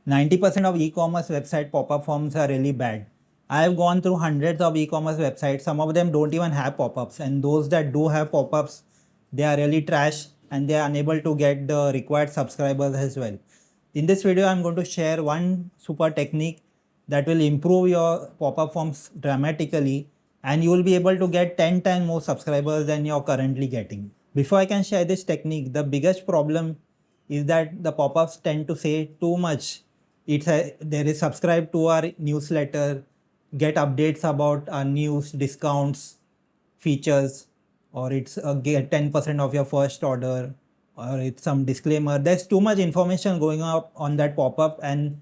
90% of e-commerce website pop-up forms are really bad. I have gone through hundreds of e-commerce websites. Some of them don't even have pop-ups, and those that do have pop-ups, they are really trash and they are unable to get the required subscribers as well. In this video, I'm going to share one super technique that will improve your pop-up forms dramatically, and you will be able to get 10 times more subscribers than you're currently getting. Before I can share this technique, the biggest problem is that the pop-ups tend to say too much. There is subscribe to our newsletter, get updates about our news, discounts, features, or it's get 10% of your first order, or it's some disclaimer. There's too much information going up on that pop-up, and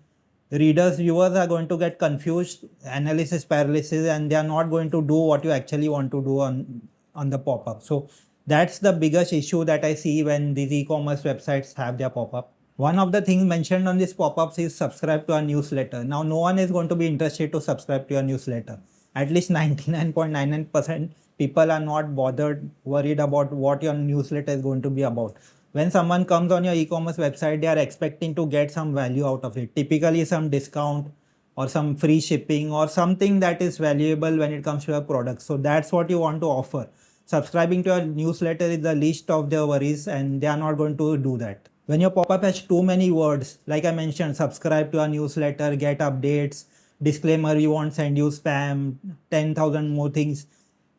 viewers are going to get confused, analysis paralysis, and they are not going to do what you actually want to do on the pop-up. So that's the biggest issue that I see when these e-commerce websites have their pop-up. One of the things mentioned on these pop-ups is subscribe to our newsletter. Now, no one is going to be interested to subscribe to your newsletter. At least 99.99% people are not worried about what your newsletter is going to be about. When someone comes on your e-commerce website, they are expecting to get some value out of it. Typically some discount or some free shipping or something that is valuable when it comes to your product. So that's what you want to offer. Subscribing to your newsletter is the least of their worries, and they are not going to do that. When your pop-up has too many words, like I mentioned, subscribe to our newsletter, get updates, disclaimer, we won't send you spam, 10,000 more things,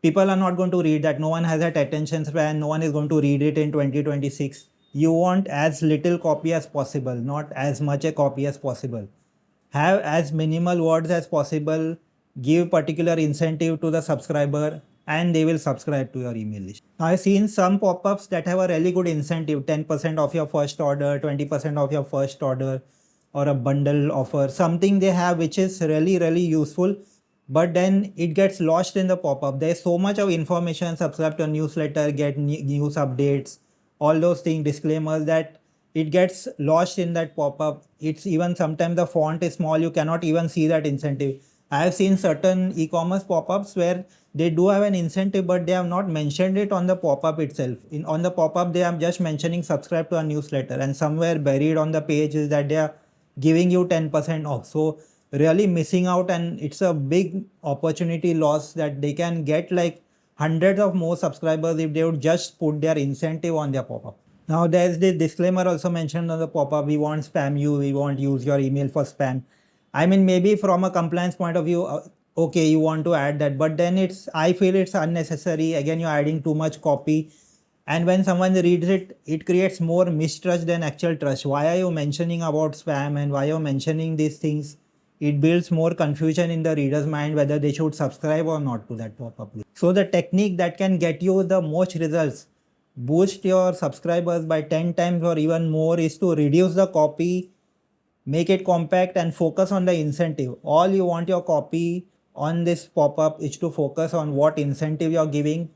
people are not going to read that. No one has that attention span. No one is going to read it in 2026. You want as little copy as possible, not as much a copy as possible. Have as minimal words as possible, give particular incentive to the subscriber, and they will subscribe to your email list. I've seen some pop-ups that have a really good incentive, 10% of your first order, 20% of your first order, or a bundle offer, something they have which is really useful, but then it gets lost in the pop-up. There's so much of information, subscribe to a newsletter, get news updates, all those things, disclaimers, that it gets lost in that pop-up. It's even sometimes the font is small, you cannot even see that incentive. I have seen certain e-commerce pop-ups where they do have an incentive, but they have not mentioned it on the pop-up itself. On the pop-up, they are just mentioning subscribe to our newsletter, and somewhere buried on the page is that they are giving you 10% off. So really missing out, and it's a big opportunity loss that they can get like hundreds of more subscribers if they would just put their incentive on their pop-up. Now there's the disclaimer also mentioned on the pop-up. We won't spam you, we won't use your email for spam. I mean, maybe from a compliance point of view, okay, you want to add that, but then I feel it's unnecessary. Again, you're adding too much copy. And when someone reads it, it creates more mistrust than actual trust. Why are you mentioning about spam, and why are you mentioning these things? It builds more confusion in the reader's mind whether they should subscribe or not to that pop-up. So the technique that can get you the most results, boost your subscribers by 10 times or even more, is to reduce the copy, make it compact, and focus on the incentive. All you want your copy on this pop-up is to focus on what incentive you're giving.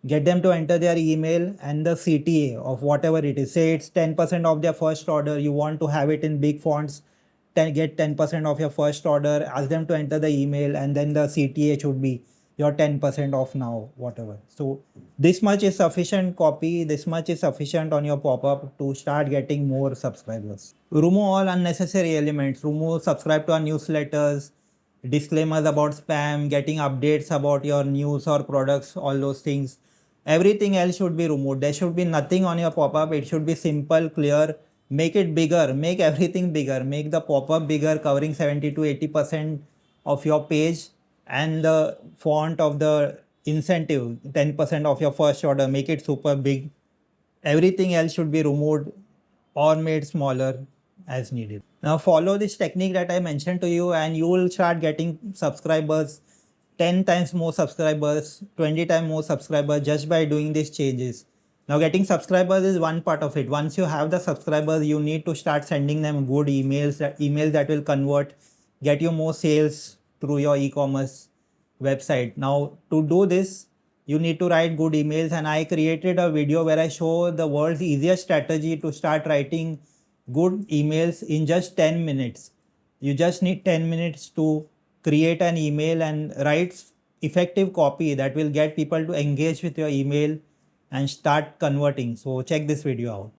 Get them to enter their email and the CTA of whatever it is. Say it's 10% of their first order. You want to have it in big fonts. Get 10% of your first order. Ask them to enter the email, and then the CTA should be your 10% off now, whatever. So this much is sufficient copy. This much is sufficient on your pop-up to start getting more subscribers. Remove all unnecessary elements. Remove subscribe to our newsletters, disclaimers about spam, getting updates about your news or products, all those things. Everything else should be removed. There should be nothing on your pop-up. It should be simple, clear. Make it bigger. Make everything bigger. Make the pop-up bigger, covering 70 to 80% of your page, and the font of the incentive, 10% of your first order. Make it super big. Everything else should be removed or made smaller as needed. Now follow this technique that I mentioned to you, and you will start getting subscribers, 10 times more subscribers, 20 times more subscribers, just by doing these changes. Now getting subscribers is one part of it. Once you have the subscribers, you need to start sending them good emails, emails that will convert, get you more sales through your e-commerce website. Now to do this, you need to write good emails, and I created a video where I show the world's easiest strategy to start writing good emails in just 10 minutes. You just need 10 minutes to create an email and write effective copy that will get people to engage with your email and start converting. So check this video out.